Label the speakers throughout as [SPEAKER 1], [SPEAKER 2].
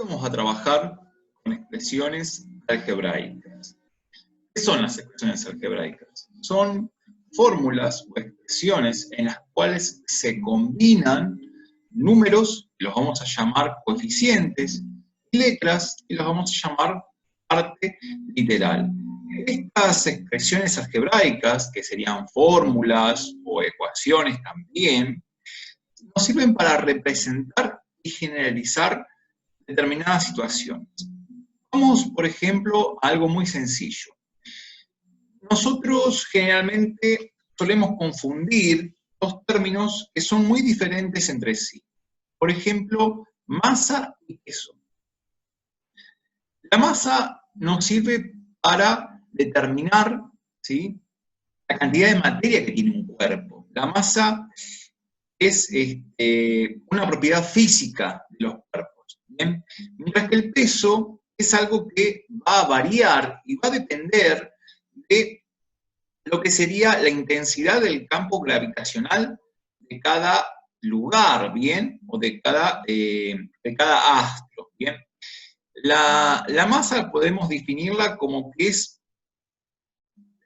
[SPEAKER 1] vamos a trabajar con expresiones algebraicas. ¿Qué son las expresiones algebraicas? Son fórmulas o expresiones en las cuales se combinan números, que los vamos a llamar coeficientes, y letras, que los vamos a llamar parte literal. Estas expresiones algebraicas, que serían fórmulas o ecuaciones también, nos sirven para representar y generalizar determinadas situaciones. Vamos, por ejemplo, a algo muy sencillo. Nosotros generalmente solemos confundir dos términos que son muy diferentes entre sí. Por ejemplo, masa y peso. La masa nos sirve para determinar, ¿sí?, la cantidad de materia que tiene un cuerpo. La masa es una propiedad física de los cuerpos, ¿bien? Mientras que el peso es algo que va a variar y va a depender de lo que sería la intensidad del campo gravitacional de cada lugar, ¿bien? O de cada astro, ¿bien? La masa podemos definirla como que es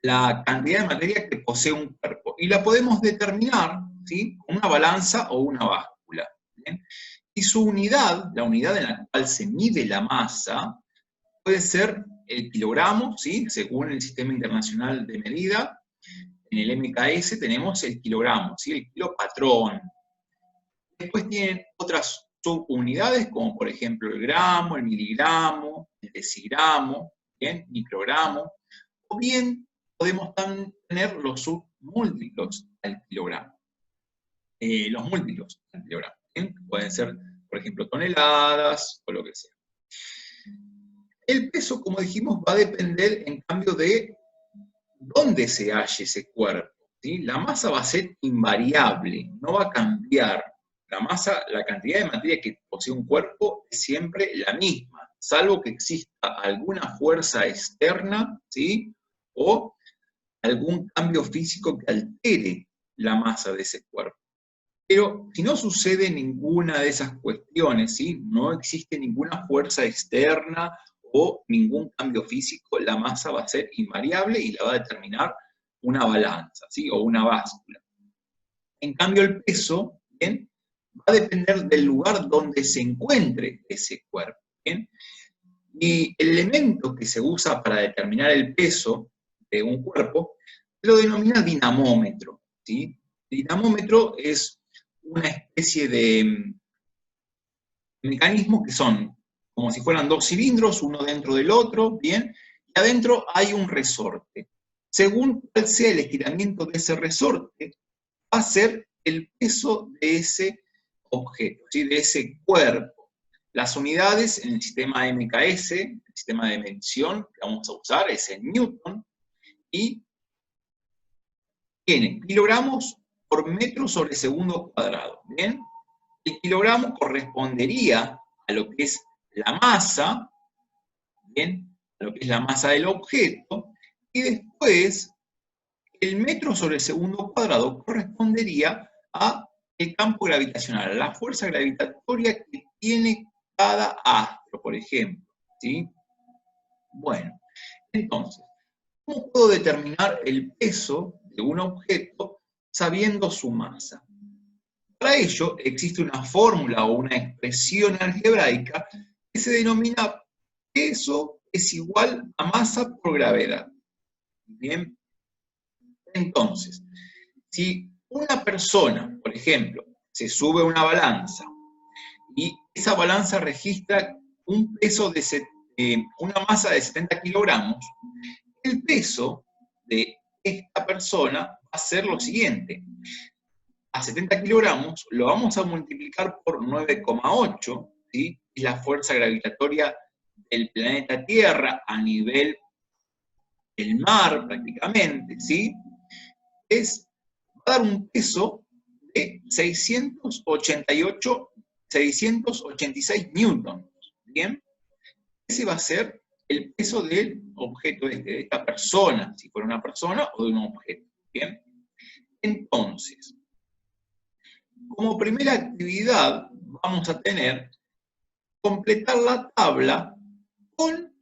[SPEAKER 1] la cantidad de materia que posee un cuerpo, y la podemos determinar, ¿sí?, con una balanza o una báscula, ¿bien? Y su unidad, la unidad en la cual se mide la masa, puede ser el kilogramo, ¿sí?, según el Sistema Internacional de Medida. En el MKS tenemos el kilogramo, ¿sí?, el kilo patrón. Después tienen otras subunidades, como por ejemplo el gramo, el miligramo, el decigramo, ¿bien?, microgramo, o bien podemos tener los submúltiplos al kilogramo. Los múltiplos al kilogramo, ¿bien? Pueden ser, por ejemplo, toneladas o lo que sea. El peso, como dijimos, va a depender, en cambio, de dónde se halle ese cuerpo, ¿sí? La masa va a ser invariable, no va a cambiar. La masa, la cantidad de materia que posee un cuerpo es siempre la misma, salvo que exista alguna fuerza externa, ¿sí?, o algún cambio físico que altere la masa de ese cuerpo. Pero si no sucede ninguna de esas cuestiones, ¿sí?, no existe ninguna fuerza externa o ningún cambio físico, la masa va a ser invariable y la va a determinar una balanza, ¿sí?, o una báscula. En cambio, el peso, ¿bien?, va a depender del lugar donde se encuentre ese cuerpo, ¿bien? Y el elemento que se usa para determinar el peso de un cuerpo lo denomina dinamómetro, ¿sí? El dinamómetro es una especie de mecanismos que son como si fueran dos cilindros, uno dentro del otro, ¿bien? Y adentro hay un resorte. Según cuál sea el estiramiento de ese resorte, va a ser el peso de ese objeto, ¿sí?, de ese cuerpo. Las unidades en el sistema MKS, el sistema de medición que vamos a usar, es en Newton, y tiene kilogramos por metro sobre segundo cuadrado, ¿bien? El kilogramo correspondería a lo que es la masa, ¿bien?, a lo que es la masa del objeto, y después el metro sobre segundo cuadrado correspondería a el campo gravitacional, a la fuerza gravitatoria que tiene cada astro, por ejemplo, ¿sí? Bueno, entonces, ¿cómo puedo determinar el peso de un objeto sabiendo su masa? Para ello existe una fórmula o una expresión algebraica que se denomina peso es igual a masa por gravedad. Bien, entonces, si una persona, por ejemplo, se sube a una balanza y esa balanza registra un peso de una masa de 70 kilogramos, el peso de esta persona va a ser lo siguiente. A 70 kilogramos lo vamos a multiplicar por 9,8, ¿sí?, es la fuerza gravitatoria del planeta Tierra a nivel del mar prácticamente, ¿sí? Va a dar un peso de 686 newtons, ¿bien? Ese va a ser el peso del objeto de esta persona, si fuera una persona o de un objeto, ¿bien? Entonces, como primera actividad vamos a tener completar la tabla con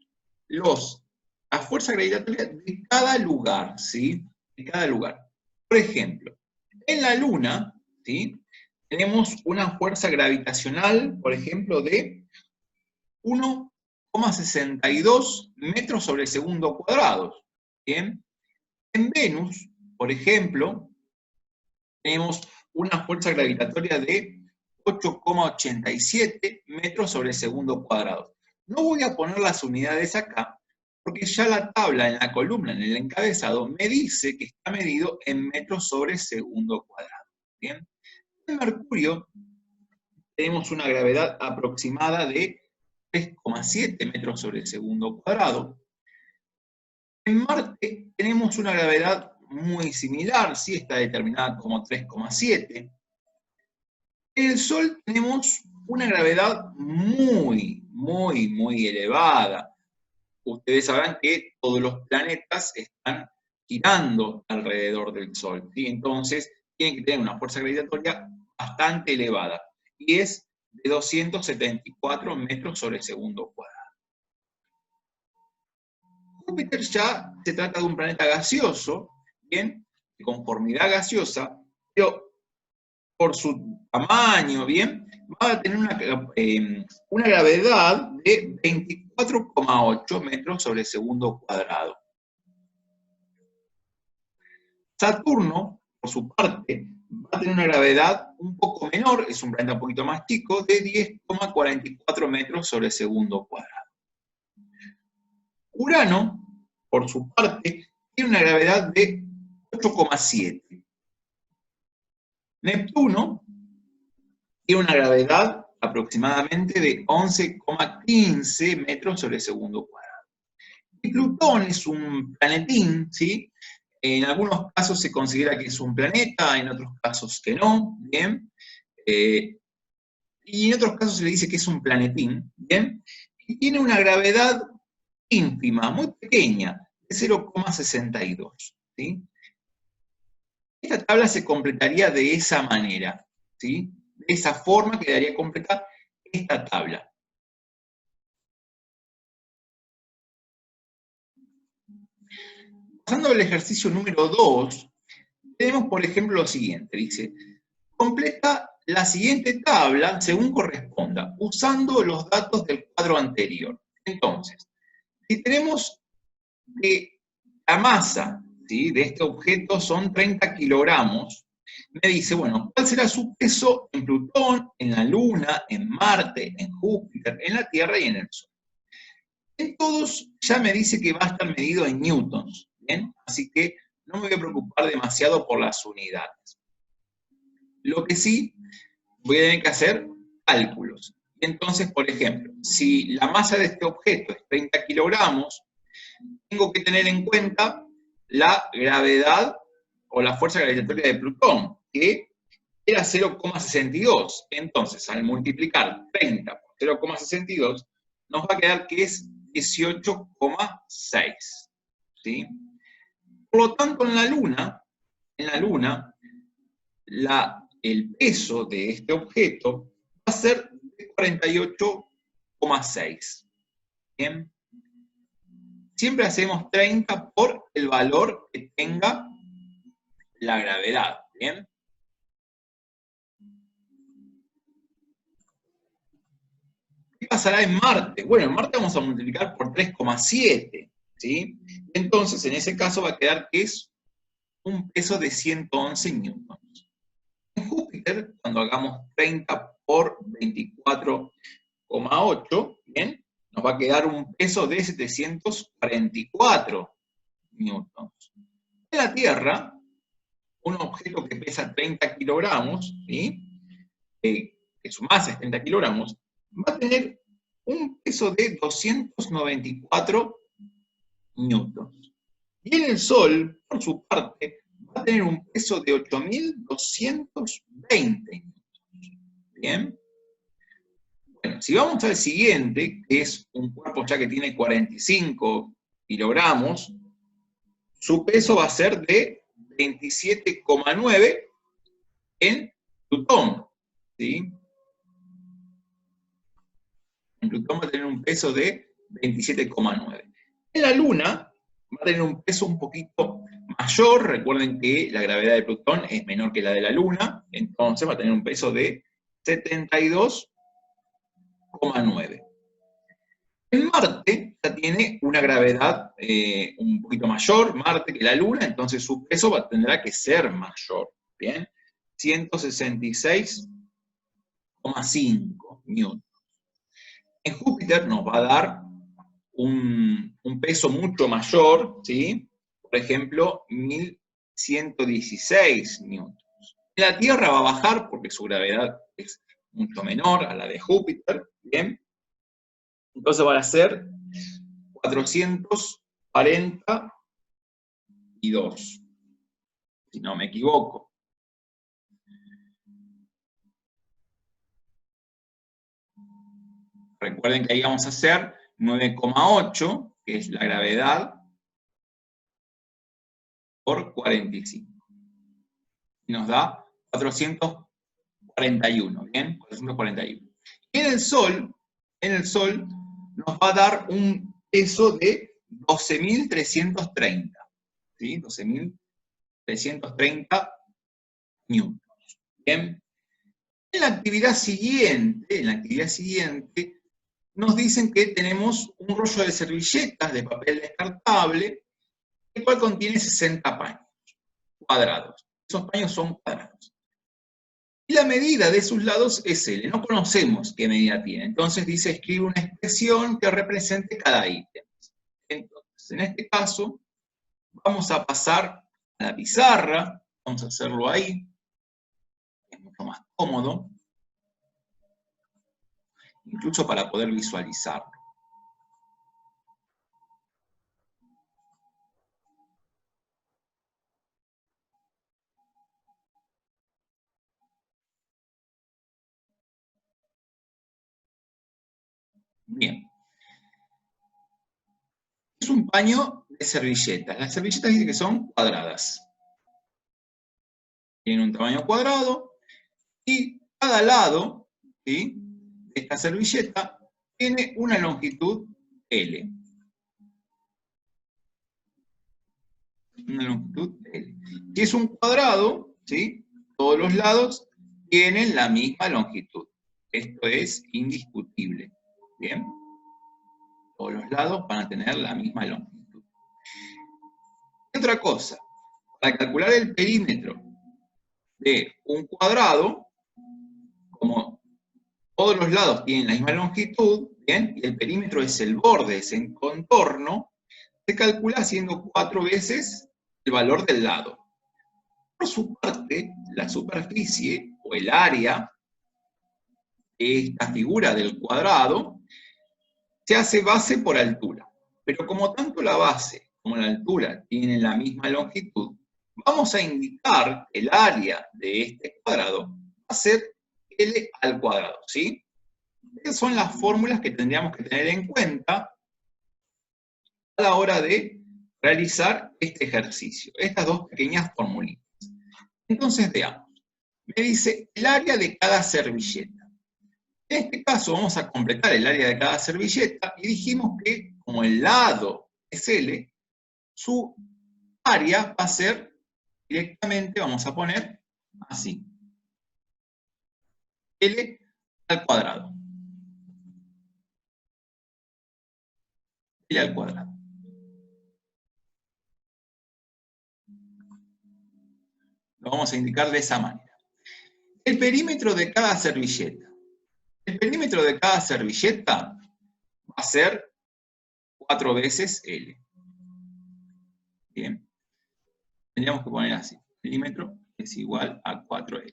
[SPEAKER 1] la fuerza gravitatoria de cada lugar, ¿sí? De cada lugar. Por ejemplo, en la Luna, ¿sí? Tenemos una fuerza gravitacional, por ejemplo, de 1,62 metros sobre segundo cuadrado. ¿Bien? En Venus, por ejemplo, tenemos una fuerza gravitatoria de 8,87 metros sobre segundo cuadrado. No voy a poner las unidades acá, porque ya la tabla en la columna, en el encabezado, me dice que está medido en metros sobre segundo cuadrado. ¿Bien? En Mercurio tenemos una gravedad aproximada de 3,7 metros sobre segundo cuadrado. En Marte tenemos una gravedad muy similar, sí está determinada como 3,7. En el Sol tenemos una gravedad muy, muy, muy elevada. Ustedes sabrán que todos los planetas están girando alrededor del Sol, ¿sí? Entonces tienen que tener una fuerza gravitatoria bastante elevada, y es de 274 metros sobre segundo cuadrado. Júpiter ya se trata de un planeta gaseoso, ¿bien? De conformidad gaseosa, pero por su tamaño, ¿bien? Va a tener una gravedad de 24,8 metros sobre segundo cuadrado. Saturno, por su parte, va a tener una gravedad un poco menor, es un planeta un poquito más chico, de 10,44 metros sobre segundo cuadrado. Urano, por su parte, tiene una gravedad de 8,7. Neptuno tiene una gravedad aproximadamente de 11,15 metros sobre segundo cuadrado. Y Plutón es un planetín, ¿sí? En algunos casos se considera que es un planeta, en otros casos que no, ¿bien? Y en otros casos se le dice que es un planetín, ¿bien? Y tiene una gravedad ínfima, muy pequeña, de 0,62, ¿sí? Esta tabla se completaría de esa manera, ¿sí? De esa forma quedaría completa esta tabla. Pasando al ejercicio número 2, tenemos por ejemplo lo siguiente, dice, completa la siguiente tabla según corresponda, usando los datos del cuadro anterior. Entonces, si tenemos que la masa, ¿sí?, de este objeto son 30 kilogramos, me dice, bueno, ¿cuál será su peso en Plutón, en la Luna, en Marte, en Júpiter, en la Tierra y en el Sol? En todos ya me dice que va a estar medido en newtons, ¿bien? Así que no me voy a preocupar demasiado por las unidades. Lo que sí, voy a tener que hacer cálculos. Entonces, por ejemplo, si la masa de este objeto es 30 kilogramos, tengo que tener en cuenta la gravedad o la fuerza gravitatoria de Plutón, que era 0,62. Entonces, al multiplicar 30 por 0,62, nos va a quedar que es 18,6. ¿Sí? Por lo tanto, en la Luna, el peso de este objeto va a ser de 48,6. ¿Bien? Siempre hacemos 30 por el valor que tenga la gravedad, ¿bien? ¿Qué pasará en Marte? Bueno, en Marte vamos a multiplicar por 3,7, ¿sí? Entonces, en ese caso va a quedar que es un peso de 111 newtons. En Júpiter, cuando hagamos 30 por 24,8, ¿bien? Nos va a quedar un peso de 744 newtons. En la Tierra, un objeto que pesa 30 kilogramos, ¿sí?, que su masa es 30 kilogramos, va a tener un peso de 294 newtons. Y en el Sol, por su parte, va a tener un peso de 8.220 newtons. ¿Bien? Bueno, si vamos al siguiente, que es un cuerpo ya que tiene 45 kilogramos, su peso va a ser de 27,9 en Plutón, ¿sí? en Plutón va a tener un peso de 27,9. En la Luna va a tener un peso un poquito mayor, recuerden que la gravedad de Plutón es menor que la de la Luna, entonces va a tener un peso de 72,9. En Marte ya tiene una gravedad un poquito mayor, Marte, que la Luna, entonces su peso tendrá que ser mayor, ¿bien? 166,5 newtons. En Júpiter nos va a dar un peso mucho mayor, ¿sí? Por ejemplo, 1116 newtons. En la Tierra va a bajar porque su gravedad es mucho menor a la de Júpiter, ¿bien? Entonces van a ser 442, si no me equivoco. Recuerden que ahí vamos a hacer 9,8, que es la gravedad, por 45. Y nos da 441, ¿bien? 441. Y en el Sol nos va a dar un peso de 12.330, ¿sí? 12.330 newtons, ¿bien? En la actividad siguiente, nos dicen que tenemos un rollo de servilletas de papel descartable, el cual contiene 60 paños cuadrados. Esos paños son cuadrados. Y la medida de sus lados es L. No conocemos qué medida tiene. Entonces dice, escribe una expresión que represente cada ítem. Entonces, en este caso, vamos a pasar a la pizarra. Vamos a hacerlo ahí. Es mucho más cómodo. Incluso para poder visualizarlo. Bien. Es un paño de servilletas. Las servilletas dicen que son cuadradas. Tienen un tamaño cuadrado y cada lado, ¿sí?, de esta servilleta tiene una longitud L. Una longitud L. Si es un cuadrado, ¿sí?, todos los lados tienen la misma longitud. Esto es indiscutible. ¿Bien? Todos los lados van a tener la misma longitud. Y otra cosa, para calcular el perímetro de un cuadrado, como todos los lados tienen la misma longitud, ¿bien?, y el perímetro es el borde, es el contorno, se calcula haciendo 4 veces el valor del lado. Por su parte, la superficie o el área de esta figura del cuadrado se hace base por altura. Pero como tanto la base como la altura tienen la misma longitud, vamos a indicar que el área de este cuadrado va a ser L al cuadrado, ¿sí? Esas son las fórmulas que tendríamos que tener en cuenta a la hora de realizar este ejercicio, estas dos pequeñas formulitas. Entonces veamos, me dice el área de cada servilleta. En este caso vamos a completar el área de cada servilleta y dijimos que como el lado es L, su área va a ser directamente, vamos a poner así, L al cuadrado. L al cuadrado. Lo vamos a indicar de esa manera. El perímetro de cada servilleta. El perímetro de cada servilleta va a ser 4 veces L. Bien. Tendríamos que poner así. Perímetro es igual a 4L.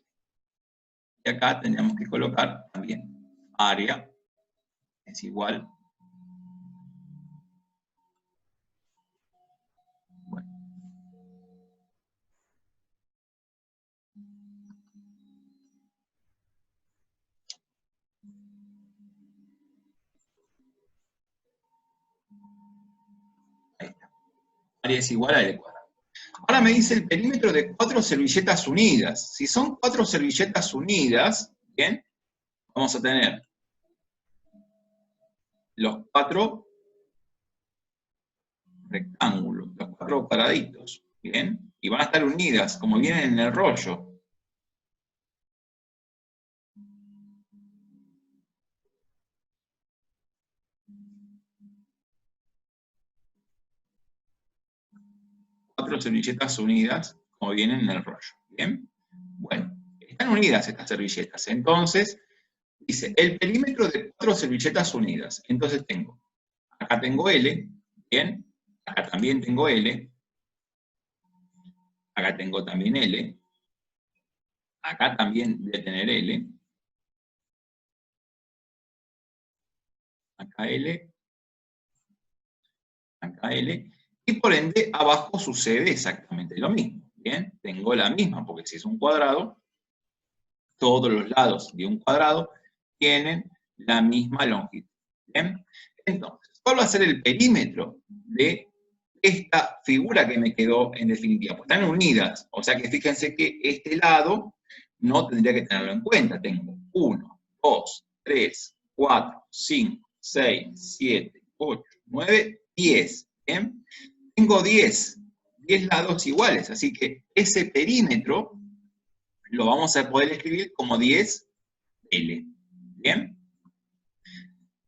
[SPEAKER 1] Y acá tendríamos que colocar también área es igual. Bueno. Ahí está. Área es igual a L cuadrado. Ahora me dice el perímetro de 4 servilletas unidas. Si son 4 servilletas unidas, ¿bien?, vamos a tener los 4 rectángulos, los 4 cuadraditos, ¿bien? Y van a estar unidas, como vienen en el rollo. Cuatro servilletas unidas, como vienen en el rollo, ¿bien? Bueno, están unidas estas servilletas, entonces, dice, el perímetro de 4 servilletas unidas. Entonces tengo, acá tengo L, ¿bien? Acá también tengo L, acá tengo también L, acá también debe tener L, acá L, acá L, y por ende abajo sucede exactamente lo mismo, ¿bien? Tengo la misma, porque si es un cuadrado, todos los lados de un cuadrado tienen la misma longitud, ¿bien? Entonces, ¿cuál va a ser el perímetro de esta figura que me quedó en definitiva? Pues están unidas, o sea que fíjense que este lado no tendría que tenerlo en cuenta. Tengo 1, 2, 3, 4, 5, 6, 7, 8, 9, 10. ¿Bien? Tengo 10 lados iguales, así que ese perímetro lo vamos a poder escribir como 10L. ¿Bien?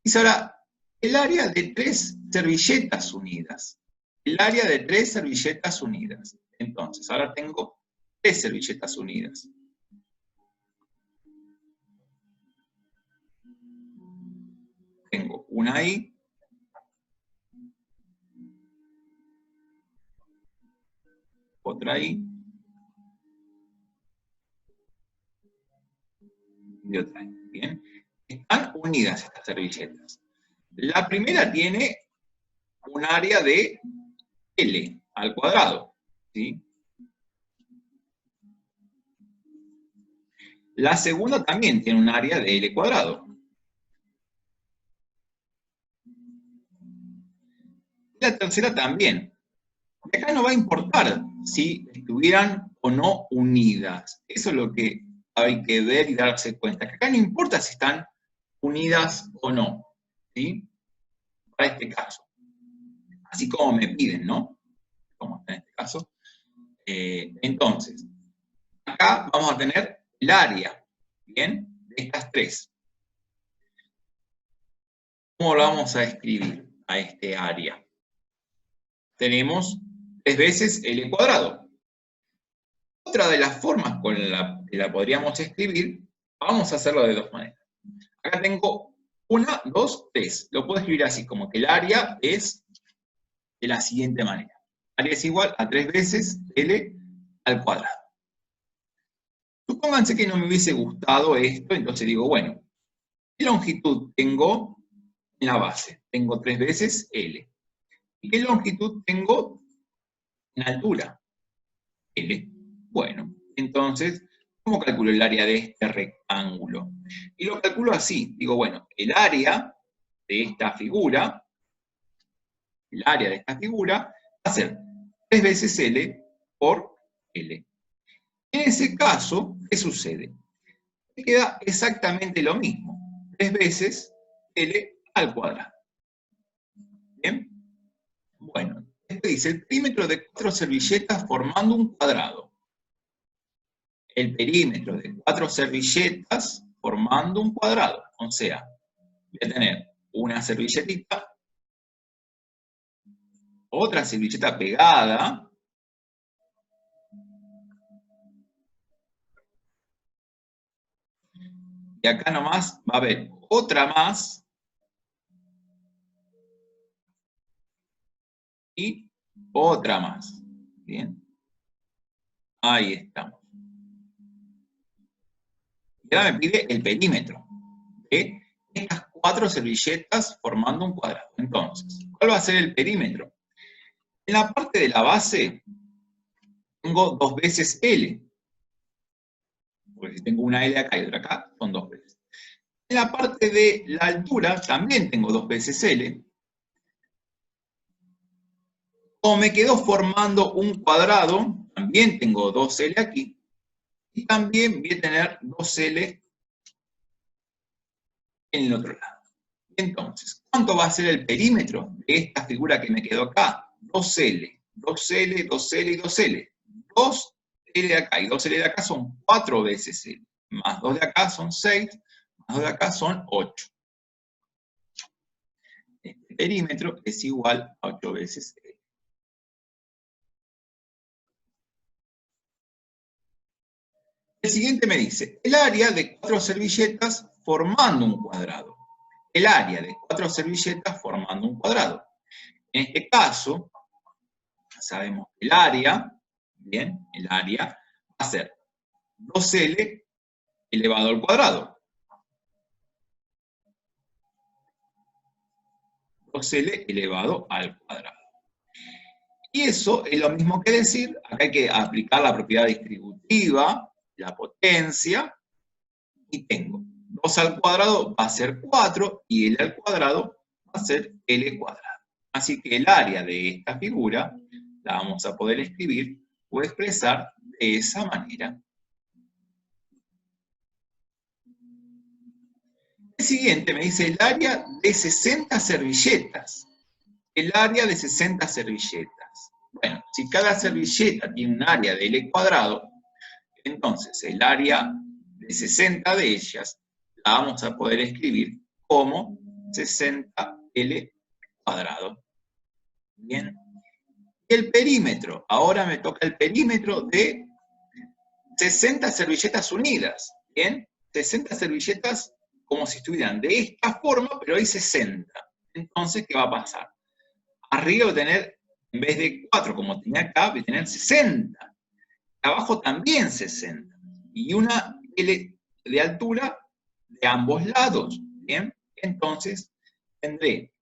[SPEAKER 1] Dice ahora, el área de 3 servilletas unidas. El área de 3 servilletas unidas. Entonces, ahora tengo 3 servilletas unidas. Tengo una ahí. Otra ahí. Y otra ahí. Bien. Están unidas estas servilletas. La primera tiene un área de L al cuadrado. ¿Sí? La segunda también tiene un área de L cuadrado. La tercera también. Y acá no va a importar si estuvieran o no unidas. Eso es lo que hay que ver y darse cuenta. Que acá no importa si están unidas o no. ¿Sí? Para este caso. Así como me piden, ¿no? Como está en este caso. Entonces, acá vamos a tener el área, ¿bien? De estas 3. ¿Cómo lo vamos a escribir a este área? Tenemos 3 veces L cuadrado. Otra de las formas con la que la podríamos escribir, vamos a hacerlo de 2 maneras. Acá tengo 1, 2, 3. Lo puedo escribir así, como que el área es de la siguiente manera. Área es igual a 3 veces L al cuadrado. Supónganse que no me hubiese gustado esto, entonces digo, bueno, ¿qué longitud tengo en la base? Tengo 3 veces L. ¿Y qué longitud tengo en altura? L. Bueno, entonces, ¿cómo calculo el área de este rectángulo? Y lo calculo así. Digo, bueno, el área de esta figura, va a ser 3 veces L por L. En ese caso, ¿qué sucede? Me queda exactamente lo mismo. 3 veces L al cuadrado. ¿Bien? Bueno, esto dice el perímetro de 4 servilletas formando un cuadrado. El perímetro de 4 servilletas formando un cuadrado. O sea, voy a tener una servilletita, otra servilleta pegada, y acá nomás va a haber otra más, y otra más. Bien. Ahí estamos. Y ahora me pide el perímetro de estas 4 servilletas formando un cuadrado. Entonces, ¿cuál va a ser el perímetro? En la parte de la base tengo 2 veces L. Porque si tengo una L acá y otra acá, son 2 veces. En la parte de la altura también tengo 2 veces L. Como me quedó formando un cuadrado, también tengo 2L aquí. Y también voy a tener 2L en el otro lado. Entonces, ¿cuánto va a ser el perímetro de esta figura que me quedó acá? 2L, 2L, 2L y 2L. 2L de acá y 2L de acá son 4 veces L. Más 2 de acá son 6, más 2 de acá son 8. Este perímetro es igual a 8 veces L. El siguiente me dice, el área de 4 servilletas formando un cuadrado. El área de 4 servilletas formando un cuadrado. En este caso, sabemos que el área, bien, el área va a ser 2L elevado al cuadrado. 2L elevado al cuadrado. Y eso es lo mismo que decir, acá hay que aplicar la propiedad distributiva, la potencia, y tengo 2 al cuadrado va a ser 4, y L al cuadrado va a ser L cuadrado. Así que el área de esta figura la vamos a poder escribir o expresar de esa manera. El siguiente me dice el área de 60 servilletas. El área de 60 servilletas. Bueno, si cada servilleta tiene un área de L cuadrado, entonces el área de 60 de ellas la vamos a poder escribir como 60L cuadrado. Bien. Y el perímetro, ahora me toca el perímetro de 60 servilletas unidas. Bien, 60 servilletas como si estuvieran de esta forma, pero hay 60. Entonces, ¿qué va a pasar? Arriba voy a tener, en vez de 4 como tenía acá, voy a tener 60. Abajo también 60. Y una L de altura de ambos lados. Bien, entonces tendré,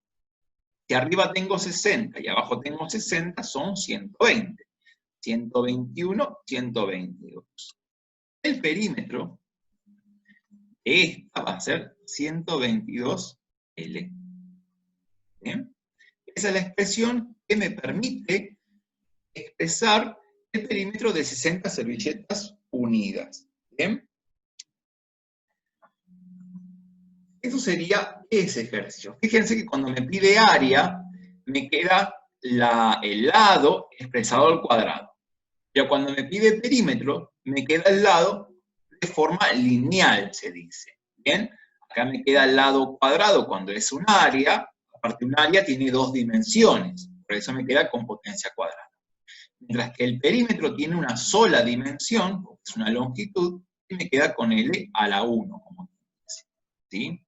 [SPEAKER 1] si arriba tengo 60 y abajo tengo 60, son 120. 121, 122. El perímetro de esta va a ser 122L. ¿Bien? Esa es la expresión que me permite expresar el perímetro de 60 servilletas unidas. ¿Bien? Eso sería ese ejercicio. Fíjense que cuando me pide área, me queda el lado expresado al cuadrado. Pero cuando me pide perímetro, me queda el lado de forma lineal, se dice. ¿Bien? Acá me queda el lado cuadrado cuando es un área. Aparte, un área tiene 2 dimensiones. Por eso me queda con potencia cuadrada. Mientras que el perímetro tiene una sola dimensión, porque es una longitud, y me queda con L a la 1, como dice. ¿Sí?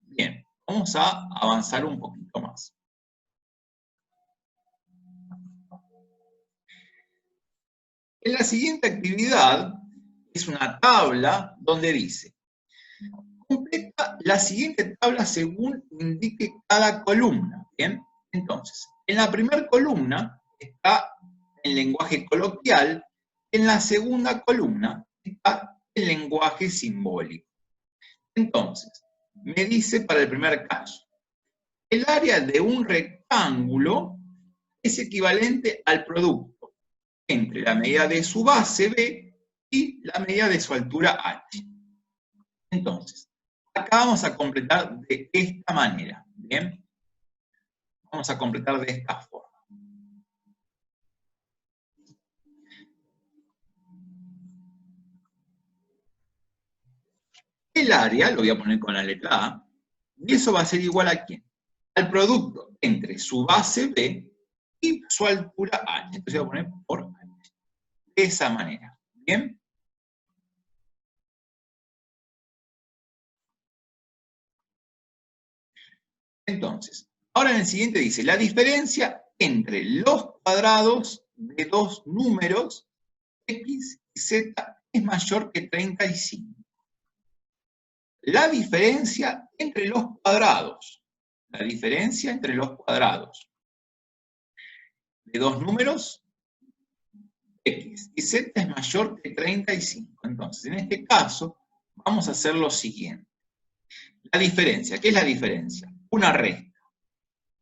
[SPEAKER 1] Bien, vamos a avanzar un poquito más. En la siguiente actividad es una tabla donde dice, completa la siguiente tabla según indique cada columna. Bien, entonces, en la primera columna está el lenguaje coloquial, en la segunda columna está el lenguaje simbólico. Entonces, me dice para el primer caso, el área de un rectángulo es equivalente al producto entre la medida de su base B y la medida de su altura H. Entonces, acá vamos a completar de esta manera. ¿Bien? Vamos a completar de esta forma. El área, lo voy a poner con la letra A, y eso va a ser igual a ¿quién? Al producto entre su base B y su altura H. Entonces voy a poner por H. De esa manera. ¿Bien? Entonces, ahora en el siguiente dice, la diferencia entre los cuadrados de dos números X y Z es mayor que 35. La diferencia entre los cuadrados, de dos números X y Z es mayor que 35. Entonces, en este caso, vamos a hacer lo siguiente. La diferencia, ¿qué es la diferencia? Una resta.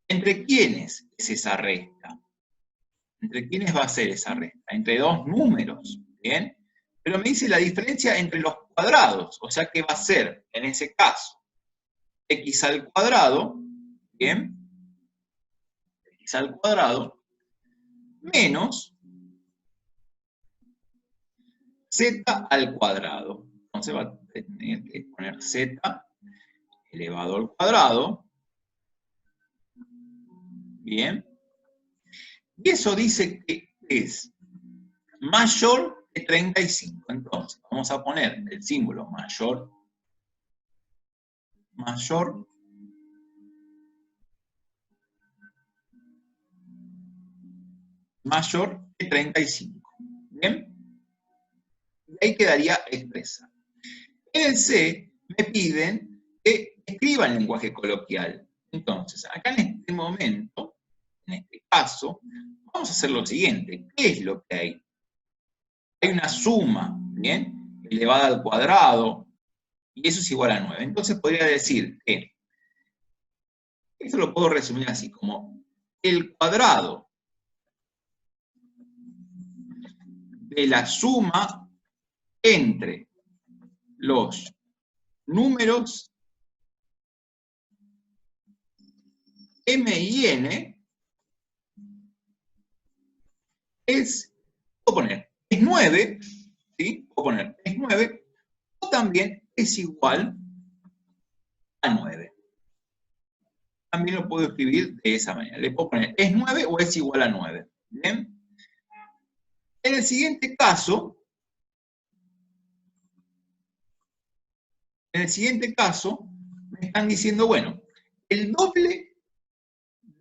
[SPEAKER 1] ¿Entre quiénes es esa resta? ¿Entre quiénes va a ser esa resta? Entre dos números, ¿bien? Pero me dice la diferencia entre los cuadrados, o sea que va a ser, en ese caso, x al cuadrado, ¿bien? X al cuadrado, menos z al cuadrado. Entonces va a tener que poner z elevado al cuadrado. Bien. Y eso dice que es mayor que 35. Entonces, vamos a poner el símbolo mayor que 35. ¿Bien? Y ahí quedaría expresa. En el C me piden que escriba el lenguaje coloquial. Entonces, acá en este momento, en este caso, vamos a hacer lo siguiente. ¿Qué es lo que hay? Hay una suma, ¿bien? Elevada al cuadrado, y eso es igual a 9. Entonces podría decir que, esto lo puedo resumir así, como el cuadrado de la suma entre los números m y n es, puedo poner, es 9, ¿sí? Puedo poner, es 9, o también es igual a 9. También lo puedo escribir de esa manera. Le puedo poner, es 9 o es igual a 9. ¿Bien? En el siguiente caso, me están diciendo, bueno, el doble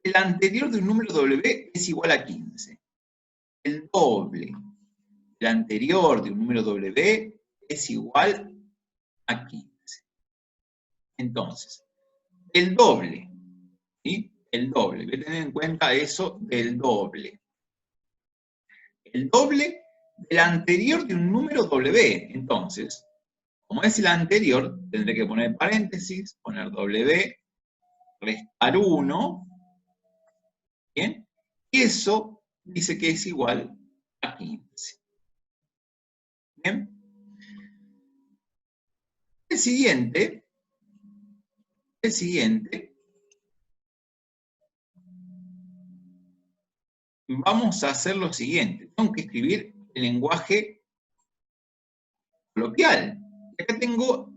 [SPEAKER 1] del anterior de un número W es igual a 15. El doble del anterior de un número W es igual a 15. Entonces, el doble, ¿sí? El doble, voy a tener en cuenta eso del doble. El doble del anterior de un número W. Entonces, como es el anterior, tendré que poner paréntesis, poner W, restar 1, ¿bien? Y eso dice que es igual a 15. ¿Bien? El siguiente, vamos a hacer lo siguiente. Tengo que escribir el lenguaje coloquial. Acá tengo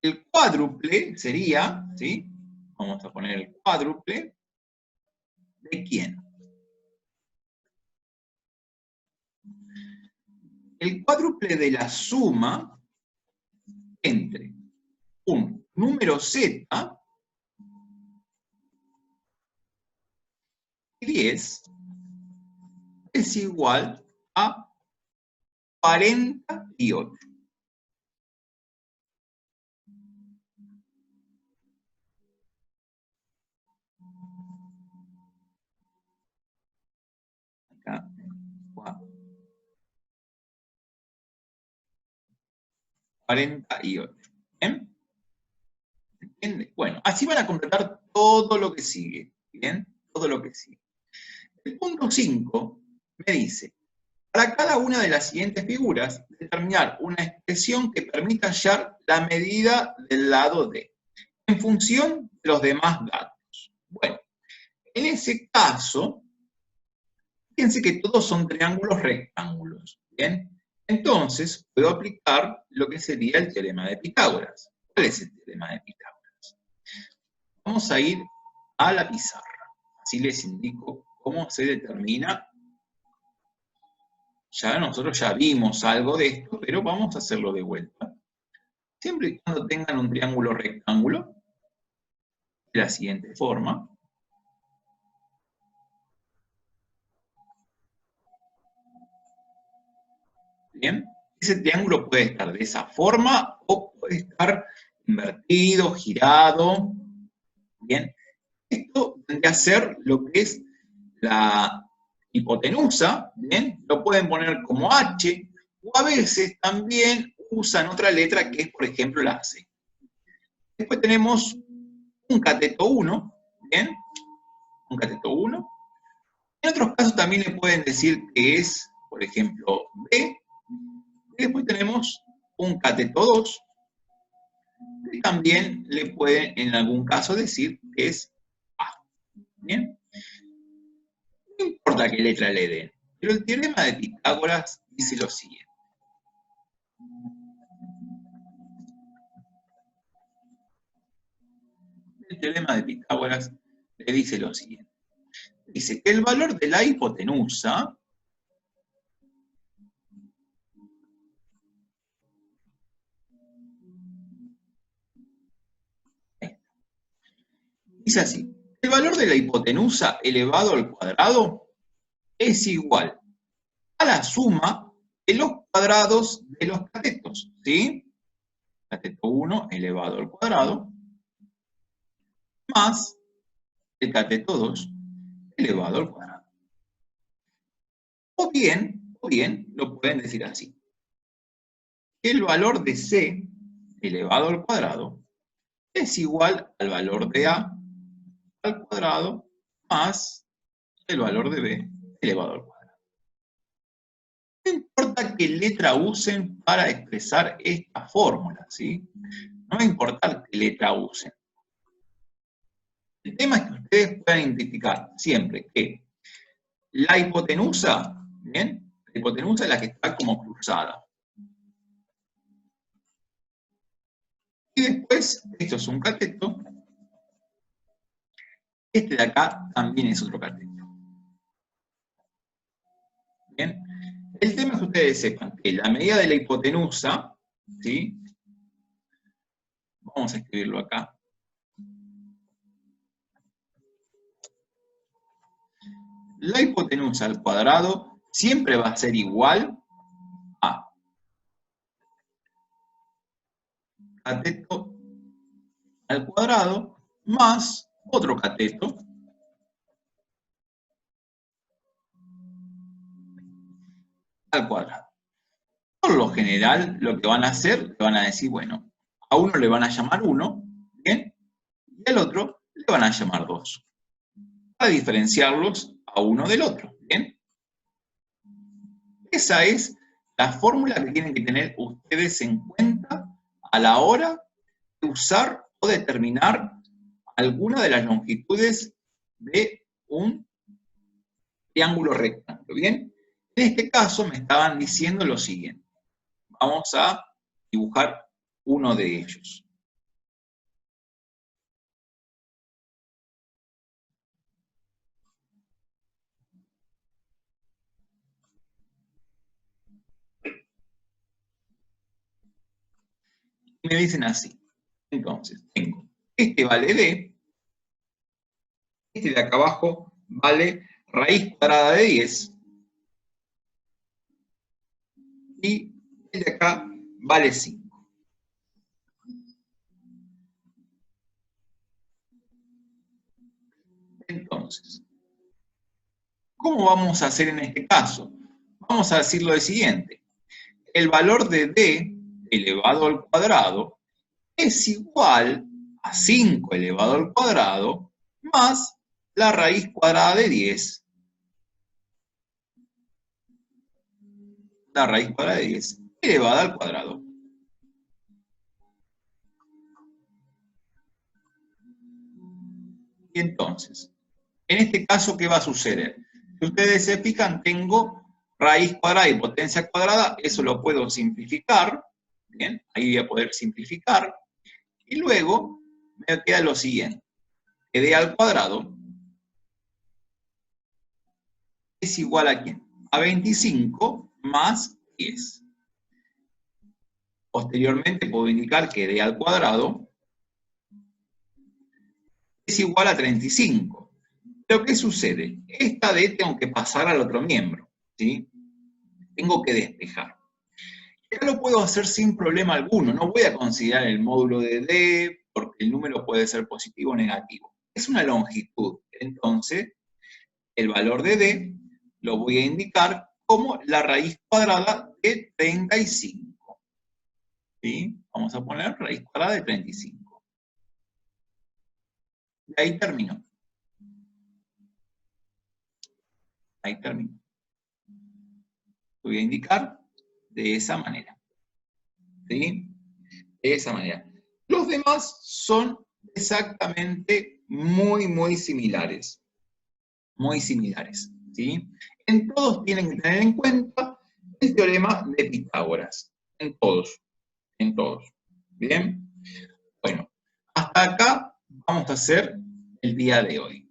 [SPEAKER 1] el cuádruple, sería, ¿sí? Vamos a poner el cuádruple. ¿De quién? El cuádruple de la suma entre un número z y 10 es igual a 48. Acá, 48. ¿Bien? ¿Entiende? Bueno, así van a completar todo lo que sigue. ¿Bien? Todo lo que sigue. El punto 5 me dice, para cada una de las siguientes figuras, determinar una expresión que permita hallar la medida del lado D, en función de los demás datos. Bueno, en ese caso, fíjense que todos son triángulos rectángulos. ¿Bien? Entonces, puedo aplicar lo que sería el teorema de Pitágoras. ¿Cuál es el teorema de Pitágoras? Vamos a ir a la pizarra. Así les indico cómo se determina. Ya nosotros ya vimos algo de esto, pero vamos a hacerlo de vuelta. Siempre y cuando tengan un triángulo rectángulo, de la siguiente forma. Bien, ese triángulo puede estar de esa forma o puede estar invertido, girado. Bien, esto tendría que ser lo que es la hipotenusa. Bien, lo pueden poner como H, o a veces también usan otra letra que es, por ejemplo, la C. Después tenemos un cateto 1, ¿bien? Un cateto 1. En otros casos también le pueden decir que es, por ejemplo, B. Y después tenemos un cateto 2, Y también le pueden en algún caso decir que es A. ¿Bien? No importa qué letra le den, pero el teorema de Pitágoras dice lo siguiente. El teorema de Pitágoras le dice lo siguiente. Dice que el valor de la hipotenusa dice así. El valor de la hipotenusa elevado al cuadrado es igual a la suma de los cuadrados de los catetos, ¿sí? Cateto 1 elevado al cuadrado más el cateto 2 elevado al cuadrado. O bien, lo pueden decir así. El valor de C elevado al cuadrado es igual al valor de A al cuadrado más el valor de B elevado al cuadrado. No importa qué letra usen para expresar esta fórmula, ¿sí? No va a importar qué letra usen. El tema es que ustedes puedan identificar siempre que la hipotenusa, ¿bien? La hipotenusa es la que está como cruzada. Y después, esto es un cateto. Este de acá también es otro cateto. ¿Bien? El tema es que ustedes sepan que la medida de la hipotenusa, ¿sí? Vamos a escribirlo acá. La hipotenusa al cuadrado siempre va a ser igual a cateto al cuadrado más otro cateto al cuadrado. Por lo general, lo que van a hacer, le van a decir, bueno, a uno le van a llamar 1, ¿bien? Y al otro le van a llamar 2, para diferenciarlos a uno del otro, ¿bien? Esa es la fórmula que tienen que tener ustedes en cuenta a la hora de usar o determinar alguna de las longitudes de un triángulo rectángulo, ¿bien? En este caso me estaban diciendo lo siguiente. Vamos a dibujar uno de ellos. Y me dicen así. Entonces, tengo, este vale D, este de acá abajo vale raíz cuadrada de 10, y el de acá vale 5. Entonces, ¿cómo vamos a hacer en este caso? Vamos a decir lo siguiente. El valor de D elevado al cuadrado es igual a 5 elevado al cuadrado más la raíz cuadrada de 10. La raíz cuadrada de 10 elevada al cuadrado. Y entonces, en este caso, ¿qué va a suceder? Si ustedes se fijan, tengo raíz cuadrada y potencia cuadrada, eso lo puedo simplificar, ¿bien? Ahí voy a poder simplificar, y luego me queda lo siguiente, que d al cuadrado es igual a ¿quién? A 25 más 10. Posteriormente puedo indicar que d al cuadrado es igual a 35. Pero ¿qué sucede? Esta d tengo que pasar al otro miembro, ¿sí? Tengo que despejar. Ya lo puedo hacer sin problema alguno, no voy a considerar el módulo de D porque el número puede ser positivo o negativo. Es una longitud, entonces el valor de D lo voy a indicar como la raíz cuadrada de 35. ¿Sí? Vamos a poner raíz cuadrada de 35. Y ahí termino. Ahí termino. Lo voy a indicar de esa manera. ¿Sí? De esa manera. Los demás son exactamente muy similares. Muy similares, ¿sí? En todos tienen que tener en cuenta el teorema de Pitágoras. En todos. En todos. ¿Bien? Bueno, hasta acá vamos a hacer el día de hoy.